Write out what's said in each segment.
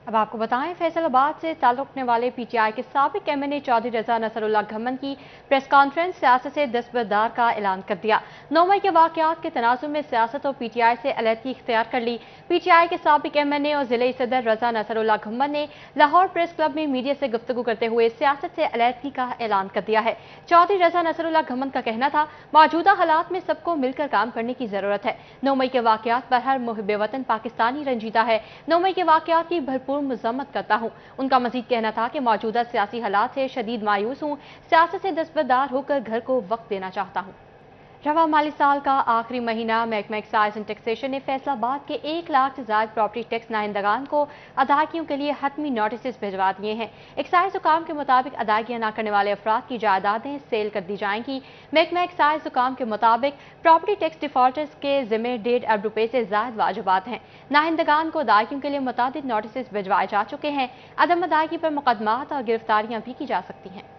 अब आपको बताएं, फैसलाबाद से ताल्लुक रखने वाले पीटीआई के साबिक एमएनए चौधरी रजा नसरुल्लाह घम्मन की प्रेस कॉन्फ्रेंस सियासत से दस्तबरदार का ऐलान कर दिया। 9 मई के वाकयात के तनाजुर में सियासत और पीटीआई से अलहदगी इख्तियार कर ली। पीटीआई के साबिक एमएनए और जिले सदर रजा नसरुल्लाह घम्मन ने लाहौर प्रेस क्लब में मीडिया से गुफ्तगू करते हुए सियासत से अलहदगी का ऐलान कर दिया है। चौधरी रजा नसरुल्लाह घम्मन का कहना था, मौजूदा हालात में सबको मिलकर काम करने की जरूरत है। 9 मई के वाकयात पर हर मुहिब वतन पाकिस्तानी रंजीदा है। 9 मई के वाकयात की भरपूर मजम्मत करता हूँ। उनका मजीद कहना था कि मौजूदा सियासी हालात से शदीद मायूस हूँ, सियासत से दस्तबरदार होकर घर को वक्त देना चाहता हूँ। रवा माली साल का आखिरी महीना महकमा एक्साइज एंड टैक्सेशन ने फैसलाबाद के 1 लाख से ज्यादा प्रॉपर्टी टैक्स नाहिंदगान को अदायगियों के लिए हतमी नोटिस भिजवा दिए हैं। एक्साइज हुकाम के मुताबिक अदायगियां न करने वाले अफराद की जायदादें सेल कर दी जाएंगी। महकमा एक्साइज हुकाम के मुताबिक प्रॉपर्टी टैक्स डिफॉल्टर्स के जिम्मे 1.5 अरब रुपए से ज्यादा वाजिबात हैं। नाहिंदगान को अदायगियों के लिए मुतादिद नोटिस भिजवाए जा चुके हैं। अदम अदायगी पर मुकदमात और गिरफ्तारियां भी की जा सकती हैं।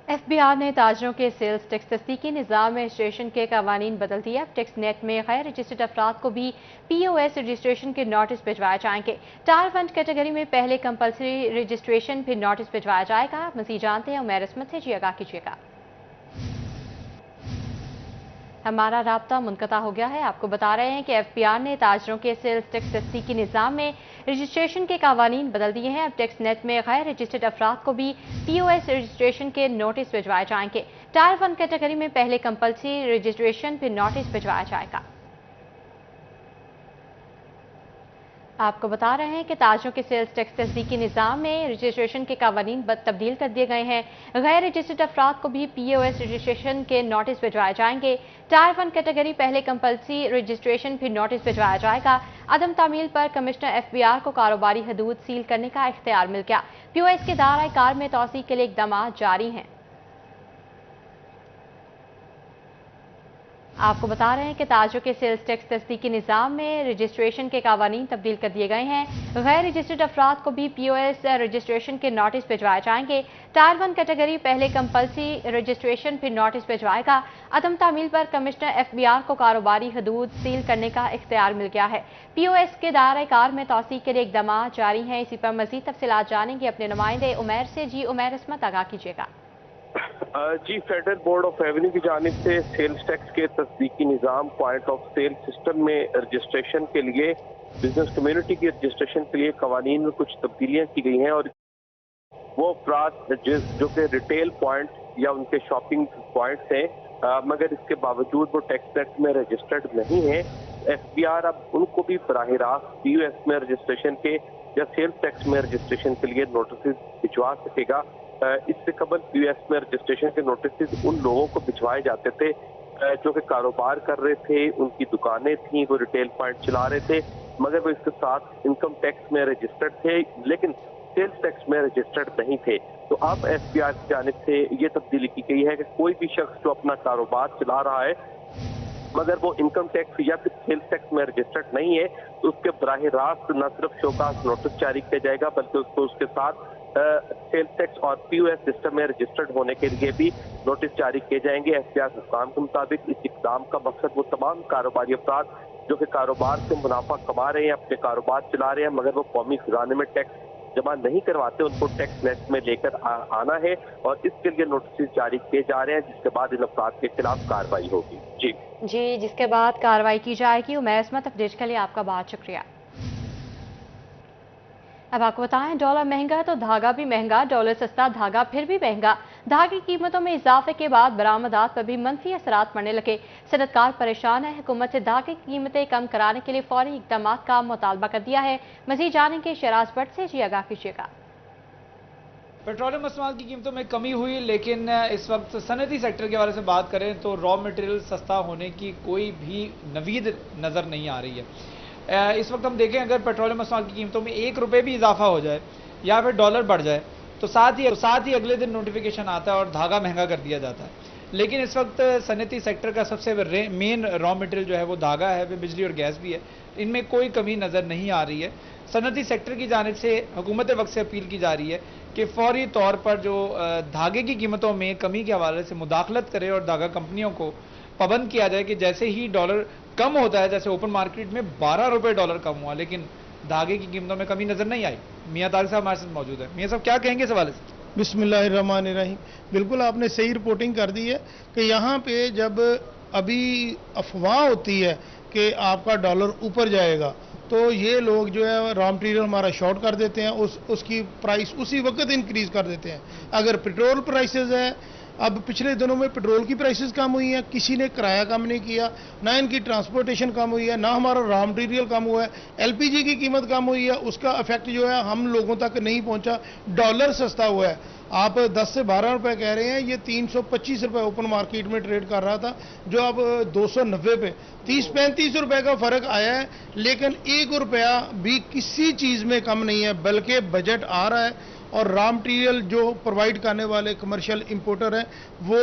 एफबीआर ने ताजरों के सेल्स टैक्स तस्दीकी निज़ाम में रजिस्ट्रेशन के कवानीन बदल दिए। अब टैक्स नेट में गैर रजिस्टर्ड अफराद को भी पीओएस रजिस्ट्रेशन के नोटिस भिजवाए जाएंगे। टायर 1 कैटेगरी में पहले कंपलसरी रजिस्ट्रेशन फिर नोटिस भिजवाया जाएगा। मज़ीद जानते हैं उमैर इसमत से, जी आगाह कीजिएगा। हमारा राब्ता मुनक़ता हो गया है। आपको बता रहे हैं कि एफबीआर ने ताजरों के सेल्स टैक्स तस्दीकी निज़ाम में रजिस्ट्रेशन के कवानीन बदल दिए हैं। अब टैक्स नेट में गैर रजिस्टर्ड अफराद को भी पीओएस रजिस्ट्रेशन के नोटिस भिजवाए जाएंगे। टायर 1 कैटेगरी में पहले कंपलसरी रजिस्ट्रेशन फिर नोटिस भिजवाया जाएगा। आपको बता रहे हैं कि ताजरों के सेल्स टैक्स तस्दीकी निज़ाम में रजिस्ट्रेशन के कवानीन तब्दील कर दिए गए हैं। गैर रजिस्टर्ड अफराद को भी पीओएस रजिस्ट्रेशन के नोटिस भिजवाए जाएंगे। टायर 1 कैटेगरी पहले कंपलसरी रजिस्ट्रेशन फिर नोटिस भिजवाया जाएगा। अदम तामील पर कमिश्नर एफबीआर को कारोबारी हदूद सील करने का इख्तियार मिल गया। पीओएस के दायरा कार में तौसीक के लिए इकदाम जारी हैं। आपको बता रहे हैं कि ताजरों के सेल्स टैक्स तस्दीकी निज़ाम में रजिस्ट्रेशन के कवानीन तब्दील कर दिए गए हैं। गैर रजिस्टर्ड अफराद को भी पीओएस रजिस्ट्रेशन के नोटिस भिजवाए जाएंगे। टायर 1 कैटेगरी पहले कंपलसरी रजिस्ट्रेशन फिर नोटिस भिजवाएगा। अदम तामील पर कमिश्नर एफबीआर को कारोबारी हदूद सील करने का इख्तियार मिल गया है। पीओएस के दायरा कार में तौसीक के लिए इकदाम जारी हैं। इसी पर मजीद तफसीलात जानेंगे अपने नुमाइंदे उमैर से। जी उमैर इसमत, आगाह कीजिएगा। जी, फेडरल बोर्ड ऑफ रेवेन्यू की जानिब से सेल्स टैक्स के तस्दीकी निज़ाम पॉइंट ऑफ सेल सिस्टम में रजिस्ट्रेशन के लिए बिजनेस कम्युनिटी की रजिस्ट्रेशन के लिए कवानीन में कुछ तब्दीलियां की गई हैं और वो अफराद जो कि रिटेल पॉइंट या उनके शॉपिंग पॉइंट्स हैं मगर इसके बावजूद वो टैक्स नेट में रजिस्टर्ड नहीं है, एफबीआर अब उनको भी बराह रास्त पीओएस में रजिस्ट्रेशन के या सेल्स टैक्स में रजिस्ट्रेशन के लिए नोटिस भिजवा सकेगा। इससे कबल पीओएस में रजिस्ट्रेशन के नोटिस उन लोगों को भिजवाए जाते थे जो कि कारोबार कर रहे थे, उनकी दुकानें थीं, वो रिटेल पॉइंट चला रहे थे मगर वो इसके साथ इनकम टैक्स में रजिस्टर्ड थे लेकिन सेल्स टैक्स में रजिस्टर्ड नहीं थे। तो अब एफबीआर की जानिब से ये तब्दीली की गई है कि कोई भी शख्स जो अपना कारोबार चला रहा है मगर वो इनकम टैक्स या फिर सेल्स टैक्स में रजिस्टर्ड नहीं है तो उसके बराह रास्त न सिर्फ शोकास नोटिस जारी किया जाएगा बल्कि उसको उसके साथ सेल्स टैक्स और पीओएस सिस्टम में रजिस्टर्ड होने के लिए भी नोटिस जारी किए जाएंगे। एफबीआर हुकाम के मुताबिक इस इक़दाम का मकसद वो तमाम कारोबारी अफराद जो कि कारोबार से मुनाफा कमा रहे हैं, अपने कारोबार चला रहे हैं मगर वो कौमी खजाने में टैक्स जमा नहीं करवाते, उनको टैक्स नेट में लेकर आना है और इसके लिए नोटिस जारी किए जा रहे हैं जिसके बाद इन अफराद के खिलाफ कार्रवाई होगी। जी, जिसके बाद कार्रवाई की जाएगी। उमैर इसमत, अपडेट के लिए आपका बहुत शुक्रिया। अब आपको बताएं, डॉलर महंगा है तो धागा भी महंगा, डॉलर सस्ता धागा फिर भी महंगा। धागे की कीमतों में इजाफे के बाद बरामदात पर भी मनफी असरात पड़ने लगे। सनतकार परेशान है। हुकूमत से धागे की कीमतें कम कराने के लिए फौरी इकदाम का मुतालबा कर दिया है। मजीद जानेंगे शराज भट्ट से, जी आगाह कीजिएगा। पेट्रोलियम मसनूआत की कीमतों में कमी हुई लेकिन इस वक्त सनती सेक्टर के हवाले से बात करें तो रॉ मटेरियल सस्ता होने की कोई भी नवीद नज़र नहीं आ रही है। इस वक्त हम देखें अगर पेट्रोलियम मसनूआत की कीमतों में 1 रुपये भी इजाफा हो जाए या फिर डॉलर बढ़ जाए तो साथ ही अगले दिन नोटिफिकेशन आता है और धागा महंगा कर दिया जाता है। लेकिन इस वक्त सनती सेक्टर का सबसे मेन रॉ मटेरियल जो है वो धागा है, वो बिजली और गैस भी है, इनमें कोई कमी नज़र नहीं आ रही है। सनती सेक्टर की जानिब से हुकूमत वक्त से अपील की जा रही है कि फौरी तौर पर जो धागे की कीमतों में कमी के हवाले से मुदाखलत करे और धागा कंपनियों को पाबंद किया जाए कि जैसे ही डॉलर कम होता है, जैसे ओपन मार्केट में 12 रुपये डॉलर कम हुआ लेकिन धागे की कीमतों में कमी नजर नहीं आई। मियां तारिक साहब हमारे साथ मौजूद है। मियां साहब क्या कहेंगे इस हवाले से? बिस्मिल्लाहिर्रहमानिर्रहीम। बिल्कुल आपने सही रिपोर्टिंग कर दी है कि यहाँ पे जब अभी अफवाह होती है कि आपका डॉलर ऊपर जाएगा तो ये लोग जो है रॉ मटेरियल हमारा शॉर्ट कर देते हैं, उसकी प्राइस उसी वक्त इंक्रीज कर देते हैं। अगर पेट्रोल प्राइसेस है, अब पिछले दिनों में पेट्रोल की प्राइसेस कम हुई हैं, किसी ने किराया कम नहीं किया, ना इनकी ट्रांसपोर्टेशन कम हुई है, ना हमारा रॉ मटेरियल कम हुआ है, एलपीजी की कीमत कम हुई है, उसका इफेक्ट जो है हम लोगों तक नहीं पहुंचा। डॉलर सस्ता हुआ है, आप 10 से 12 रुपए कह रहे हैं, ये 325 रुपए ओपन मार्केट में ट्रेड कर रहा था, जो अब 290 पे 30-35 रुपए का फर्क आया है। लेकिन 1 रुपया भी किसी चीज में कम नहीं है, बल्कि बजट आ रहा है और रॉ मटेरियल जो प्रोवाइड करने वाले कमर्शियल इंपोर्टर हैं वो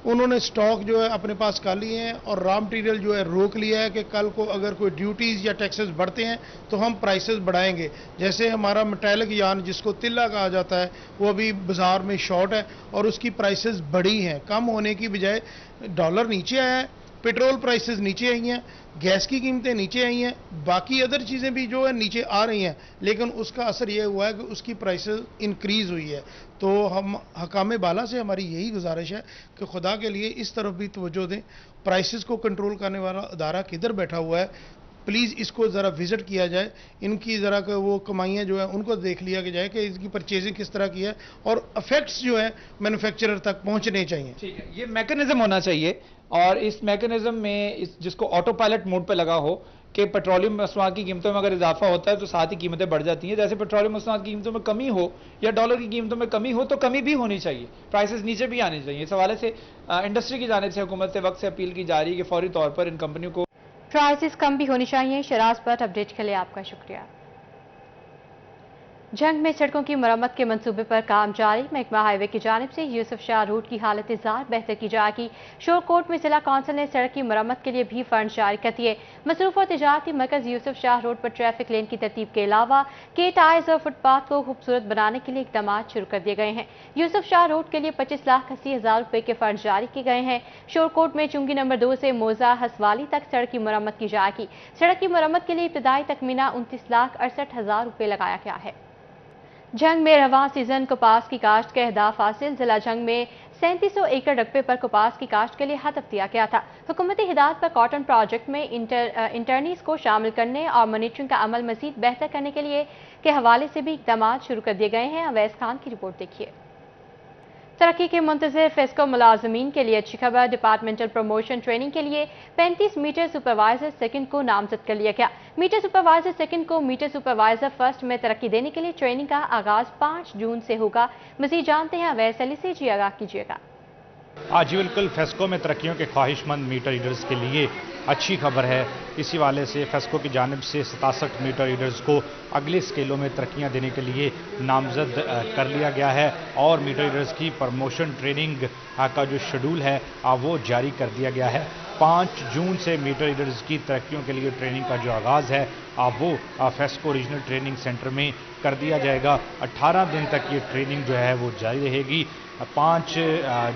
उन्होंने स्टॉक जो है अपने पास कर लिए हैं और रॉ मटेरियल जो है रोक लिया है कि कल को अगर कोई ड्यूटीज या टैक्सेस बढ़ते हैं तो हम प्राइसेस बढ़ाएंगे। जैसे हमारा मेटालिक यार्न जिसको तिल्ला कहा जाता है वो अभी बाजार में शॉर्ट है और उसकी प्राइसेस बढ़ी हैं, कम होने की बजाय डॉलर नीचे आया है, पेट्रोल प्राइसेस नीचे आई हैं, गैस की कीमतें नीचे आई हैं, बाकी अदर चीज़ें भी जो है नीचे आ रही हैं, लेकिन उसका असर यह हुआ है कि उसकी प्राइसेस इंक्रीज़ हुई है। तो हम हकाम बाला से हमारी यही गुजारिश है कि खुदा के लिए इस तरफ भी तवज्जो दें। प्राइसेस को कंट्रोल करने वाला अदारा किधर बैठा हुआ है, प्लीज़ इसको ज़रा विज़िट किया जाए, इनकी ज़रा वो कमाइयाँ जो है उनको देख लिया जाए कि इसकी परचेजिंग किस तरह की है और इफेक्ट्स जो है मैन्युफैक्चरर तक पहुँचने चाहिए। ठीक है, ये मैकेनिज्म होना चाहिए और इस मैकेनिज्म में जिसको ऑटो पायलट मोड पे लगा हो कि पेट्रोलियम मसनूआत की कीमतों में अगर इजाफा होता है तो साथ ही कीमतें बढ़ जाती हैं। जैसे पेट्रोलियम मसनूआत की कीमतों में कमी हो या डॉलर की कीमतों में कमी हो तो कमी भी होनी चाहिए, प्राइसेस नीचे भी आनी चाहिए। इस हवाले से इंडस्ट्री की जानिब से हुकूमत से वक्त से अपील की जा रही है कि फौरी तौर पर इन कंपनियों को प्राइसेस कम भी होनी चाहिए। शराज पर अपडेट के लिए आपका शुक्रिया। जंग में सड़कों की मरम्मत के मंसूबे पर काम जारी। महकमा हाईवे की जानिब से यूसुफ शाह रूट की हालत जार बेहतर की जाएगी। शोरकोट में जिला कौंसिल ने सड़क की मरम्मत के लिए भी फंड जारी कर दिए। मसरूफ और तिजारती मरकज यूसुफ शाह रोड पर ट्रैफिक लेन की तरतीब के अलावा के टायर्स और फुटपाथ को खूबसूरत बनाने के लिए इकदाम शुरू कर दिए गए हैं। यूसुफ शाह रोड के लिए 25,80,000 रुपए के फंड जारी किए गए हैं। शोरकोट में चुंगी नंबर 2 से मोजा हसवाली तक सड़क की मरम्मत की जाएगी। सड़क की मरम्मत के लिए इब्तदाई तखमीना 29,68,000 रुपए लगाया गया है। जंग में रवां सीजन कपास की काश्त के अहदाफ हासिल। जिला जंग में 3700 एकड़ रकबे पर कपास की काश्त के लिए हदफ दिया गया था। हुकूमती हिदायत पर कॉटन प्रोजेक्ट में इंटर्नीज को शामिल करने और मॉनिटरिंग का अमल मजीद बेहतर करने के लिए के हवाले से भी इकदाम शुरू कर दिए गए हैं। अवैस खान की रिपोर्ट देखिए। तरक्की के मुंतज़िर फेस्को मुलाजमीन के लिए अच्छी खबर। डिपार्टमेंटल प्रमोशन ट्रेनिंग के लिए 35 मीटर सुपरवाइजर सेकंड को नामजद कर लिया गया। मीटर सुपरवाइजर सेकंड को मीटर सुपरवाइजर फर्स्ट में तरक्की देने के लिए ट्रेनिंग का आगाज 5 जून से होगा। मजीद जानते हैं अवैस अली से, जी आगाह कीजिएगा। जी बिल्कुल, फेस्को में तरक्कियों के ख्वाहिशमंद मीटर रीडर्स के लिए अच्छी खबर है। इसी वाले से फेस्को की जानिब से 67 मीटर रीडर्स को अगले स्केलों में तरक्कियां देने के लिए नामजद कर लिया गया है और मीटर रीडर्स की प्रमोशन ट्रेनिंग का जो शेड्यूल है वो जारी कर दिया गया है। 5 जून से मीटर रीडर्स की तरक्कियों के लिए ट्रेनिंग का जो आगाज़ है वो फेस्को रीजनल ट्रेनिंग सेंटर में कर दिया जाएगा। 18 दिन तक ये ट्रेनिंग जो है वो जारी रहेगी। 5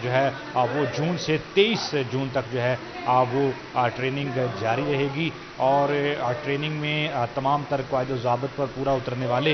जो है वो जून से 23 जून तक जो है वो ट्रेनिंग जारी रहेगी और ट्रेनिंग में तमाम तर क़वाइद ज़ाबित पर पूरा उतरने वाले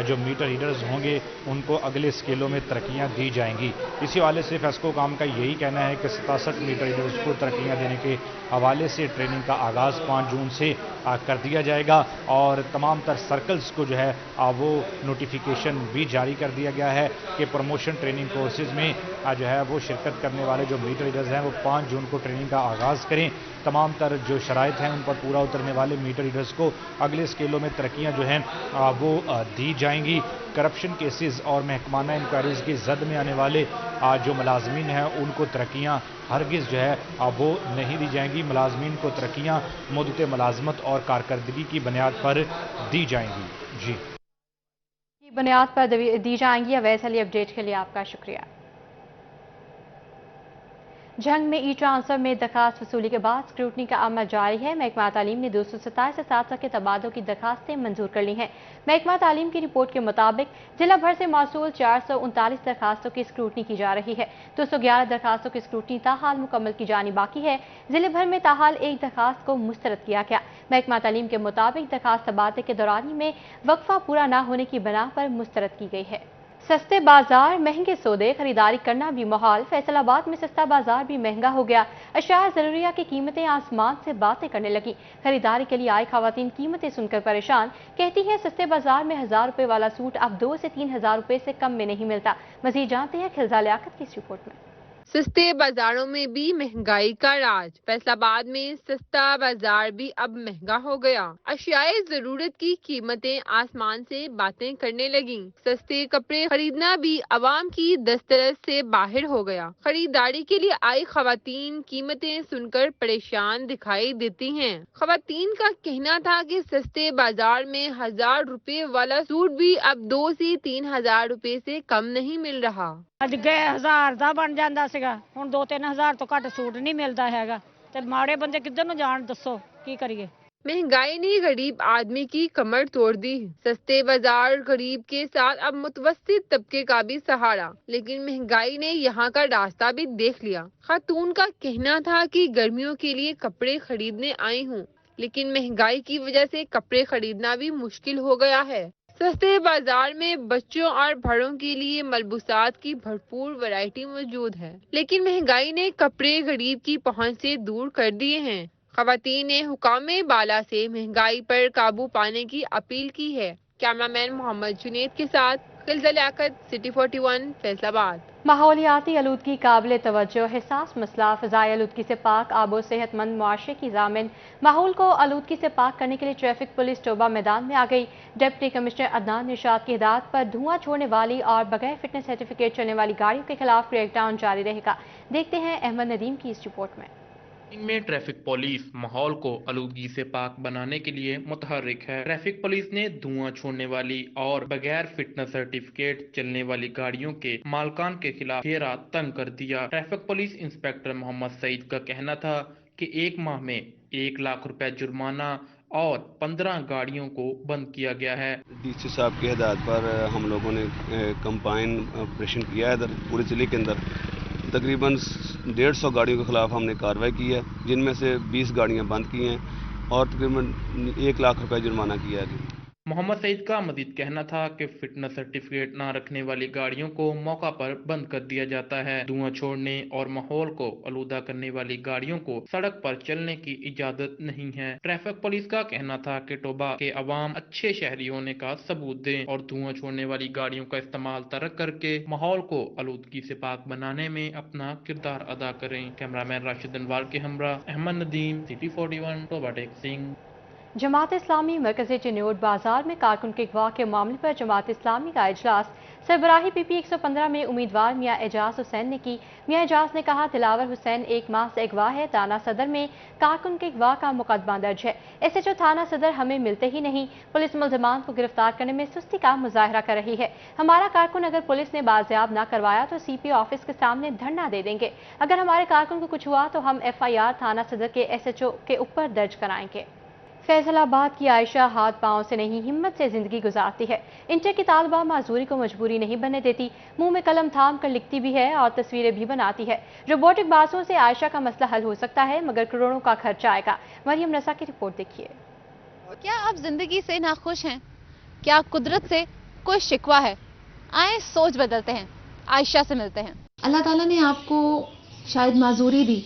जो मीटर रीडर्स होंगे उनको अगले स्केलों में तरक्कियाँ दी जाएंगी। इसी हवाले से फेस्को काम का यही कहना है कि 67 मीटर रीडर्स को तरक्कियाँ देने के हवाले से ट्रेनिंग का आगाज़ 5 जून से कर दिया जाएगा और तमाम तर सर्कल्स को जो है वो नोटिफिकेशन भी जारी कर दिया गया है कि प्रमोशन ट्रेनिंग कोर्सेज में जो है वो शिरकत करने वाले जो मीटर रीडर्स हैं वो 5 जून को ट्रेनिंग का आगाज़ करें। तमाम तर जो शराइत हैं उन पर पूरा उतरने वाले मीटर रीडर्स को अगले स्केलों में तरक्कियाँ जो हैं वो दी जाएंगी। करप्शन केसेस और महकमाना इंक्वायरीज़ की जद में आने वाले जो मुलाजमीन हैं उनको तरक्कियाँ हरगिज़ जो है वो नहीं दी जाएंगी। मुलाजमीन को तरक्कियाँ मुद्दत मुलाजमत और कारकर्दगी की बुनियाद पर दी जाएंगी। जी बुनियाद पर दी जाएंगी। अवैस अली अपडेट के लिए आपका शुक्रिया। जंग में ई ट्रांसफर में दरखास्त वसूली के बाद स्क्रूटनी का अमल जारी है। महकमा तालीम ने 227 असातिज़ा के तबादलों की दरखास्तें मंजूर कर ली हैं। महकमा तालीम की रिपोर्ट के मुताबिक जिला भर से मौसूल 439 दरखास्तों की स्क्रूटनी की जा रही है। 211 दरखास्तों की स्क्रूटनी ताहाल मुकम्मल की जानी बाकी है। जिले भर में ताहाल एक दरखास्त को मुस्तरद किया गया। महकमा तालीम के मुताबिक दरखास्त तबादले के दौरान में वक्फा पूरा न होने की बिना पर मुस्तरद की गई है। सस्ते बाजार महंगे सौदे खरीदारी करना भी मुहाल। फैसलाबाद में सस्ता बाजार भी महंगा हो गया। अशिया ज़रूरिया की कीमतें आसमान से बातें करने लगी। खरीदारी के लिए आई खवातीन कीमतें सुनकर परेशान। कहती हैं सस्ते बाजार में 1000 रुपए वाला सूट अब 2 से 3000 रुपए से कम में नहीं मिलता। मजीद जानते हैं खिलजा लियाकत की इस रिपोर्ट में। सस्ते बाजारों में भी महंगाई का राज। फैसलाबाद में सस्ता बाजार भी अब महंगा हो गया। अशियाए जरूरत की कीमतें आसमान से बातें करने लगी। सस्ते कपड़े खरीदना भी आवाम की दस्तरस से बाहर हो गया। खरीदारी के लिए आई खवातीन कीमतें सुनकर परेशान दिखाई देती हैं। खवातीन का कहना था कि सस्ते बाजार में 1000 रुपए वाला सूट भी अब 2 से 3000 रुपए से कम नहीं मिल रहा। ਅੱਜ ਗਏ 1000 ਦਾ ਬਣ ਜਾਂਦਾ ਸੀਗਾ, ਹੁਣ 2-3000 ਤੋਂ ਘੱਟ ਸੂਟ ਨਹੀਂ ਮਿਲਦਾ ਹੈਗਾ ਤੇ ਮਾੜੇ ਬੰਦੇ ਕਿੱਧਰ ਨੂੰ ਜਾਣ, ਦੱਸੋ ਕੀ ਕਰੀਏ। महंगाई ने गरीब आदमी की कमर तोड़ दी। सस्ते बाजार गरीब के साथ अब मुतवस्सित तबके का भी सहारा। लेकिन महंगाई ने यहाँ का रास्ता भी देख लिया। खातून का कहना था कि गर्मियों के लिए कपड़े खरीदने आई हूँ, लेकिन महंगाई की वजह से कपड़े खरीदना भी मुश्किल हो गया है। सस्ते बाजार में बच्चों और बड़ों के लिए मलबूसात की भरपूर वैरायटी मौजूद है, लेकिन महंगाई ने कपड़े गरीब की पहुंच से दूर कर दिए हैं। खवातीन ने हुकामे बाला से महंगाई पर काबू पाने की अपील की है। कैमरामैन मोहम्मद जुनेद के साथ खिलजा लियाकत, सिटी 41, फैसलाबाद। माहौलियाती आलूदगी काबिल तवज्जो हिसास मसला। फ़ज़ाई आलूदगी से पाक आबो सेहतमंद मुआशरे की ज़ामिन। माहौल को आलूदगी से पाक करने के लिए ट्रैफिक पुलिस टोबा मैदान में आ गई। डिप्टी कमिश्नर अदनान निशात की हिदायत पर धुआं छोड़ने वाली और बगैर फिटनेस सर्टिफिकेट चलने वाली गाड़ियों के खिलाफ क्रैकडाउन जारी रहेगा। देखते हैं अहमद नदीम की इस रिपोर्ट में। में ट्रैफिक पुलिस माहौल को आलूदगी से पाक बनाने के लिए मुतहर्रिक है। ट्रैफिक पुलिस ने धुआं छोड़ने वाली और बगैर फिटनेस सर्टिफिकेट चलने वाली गाड़ियों के मालकान के खिलाफ घेरा तंग कर दिया। Traffic police inspector Mohammad Saeed का कहना था कि 1 माह में 1 लाख रुपए जुर्माना और 15 गाड़ियों को बंद किया गया है। डीसी साहब की हिदायत पर हम लोगों ने कंबाइन ऑपरेशन किया है इधर पूरे जिले के अंदर। तकरीबन 150 गाड़ियों के खिलाफ हमने कार्रवाई की है, जिनमें से 20 गाड़ियां बंद की हैं और तकरीबन 1 लाख रुपए जुर्माना किया है। मोहम्मद सईद का मजीद कहना था कि फिटनेस सर्टिफिकेट न रखने वाली गाड़ियों को मौका पर बंद कर दिया जाता है। धुआं छोड़ने और माहौल को आलूदा करने वाली गाड़ियों को सड़क पर चलने की इजाजत नहीं है। ट्रैफिक पुलिस का कहना था कि टोबा के अवाम अच्छे शहरी होने का सबूत दें और धुआं छोड़ने वाली गाड़ियों का इस्तेमाल तर्क करके माहौल को आलूदगी से पाक बनाने में अपना किरदार अदा करें। कैमरामैन राशिद अनवार के हमरा अहमद नदीम, सिटी 41, टोबा टेक सिंह। जमात इस्लामी मरकज़ी चिन्योट बाजार में कारकुन के अगवा के मामले पर जमात इस्लामी का इजलास। सरबराही PP 115 में उम्मीदवार मियाँ एजाज हुसैन ने की। मियाँ एजाज ने कहा दिलावर हुसैन 1 माह से अगवा है। थाना सदर में कारकुन के अगवा का मुकदमा दर्ज है। SHO थाना सदर हमें मिलते ही नहीं। पुलिस मुल्ज़िमान को गिरफ्तार करने में सुस्ती का मुजाहरा कर रही है। हमारा कारकुन अगर पुलिस ने बाजियाब न करवाया तो CP ऑफिस के सामने धरना दे देंगे। अगर हमारे कारकुन को कुछ हुआ तो हम FIR थाना सदर के SHO के ऊपर दर्ज कराएंगे। फैसलाबाद की आयशा हाथ पांव से नहीं हिम्मत से जिंदगी गुजारती है। इंटर की तालबा माजूरी को मजबूरी नहीं बनने देती। मुंह में कलम थाम कर लिखती भी है और तस्वीरें भी बनाती है। रोबोटिक बासों से आयशा का मसला हल हो सकता है, मगर करोड़ों का खर्चा आएगा। मरियम रसा की रिपोर्ट देखिए। क्या आप जिंदगी से नाखुश हैं? क्या कुदरत से कोई शिकवा है? आए सोच बदलते हैं, आयशा से मिलते हैं। अल्लाह ताला ने आपको शायद माजूरी दी,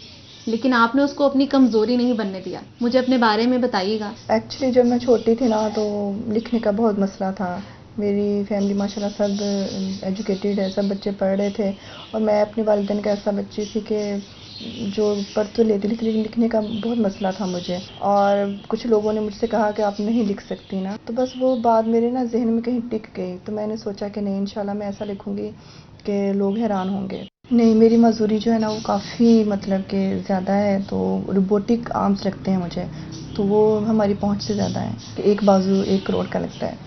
लेकिन आपने उसको अपनी कमज़ोरी नहीं बनने दिया। मुझे अपने बारे में बताइएगा। एक्चुअली जब मैं छोटी थी ना तो लिखने का बहुत मसला था। मेरी फैमिली माशाल्लाह सब एजुकेटेड है, सब बच्चे पढ़ रहे थे और मैं अपने वालिदैन का ऐसा बच्ची थी कि जो पढ़ तो लेती लेकिन लिखने का बहुत मसला था मुझे। और कुछ लोगों ने मुझसे कहा कि आप नहीं लिख सकती ना, तो बस वो बात मेरे ना जहन में कहीं टिक गई। तो मैंने सोचा कि नहीं, इंशाल्लाह मैं ऐसा लिखूंगी कि लोग हैरान होंगे। नहीं, मेरी मजदूरी जो है ना वो काफ़ी मतलब कि ज़्यादा है। तो रोबोटिक आर्म्स लगते हैं मुझे, तो वो हमारी पहुंच से ज़्यादा है कि एक बाजू 1 करोड़ का लगता है।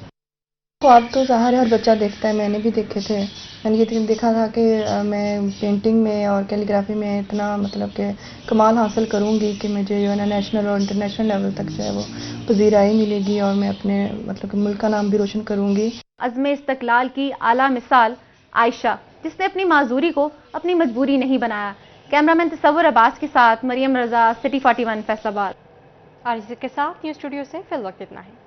ख्वाब तो ज़ाहिर हर बच्चा देखता है, मैंने भी देखे थे। मैंने ये देखा था कि मैं पेंटिंग में और कैलीग्राफी में इतना मतलब कि कमाल हासिल करूँगी कि मुझे जो है ना नेशनल और इंटरनेशनल लेवल तक जो है वो पजीराई मिलेगी और मैं अपने मतलब कि मुल्क का नाम भी रोशन करूँगी। अज़्म इस्तक़लाल की आला मिसाल आयशा, जिसने अपनी माजूरी को अपनी मजबूरी नहीं बनाया। कैमरामैन तसव्वुर अब्बास के साथ मरियम रजा, सिटी 41 फैसलाबाद। और इसी के साथ न्यूज़ स्टूडियो से फिल वक्त इतना है।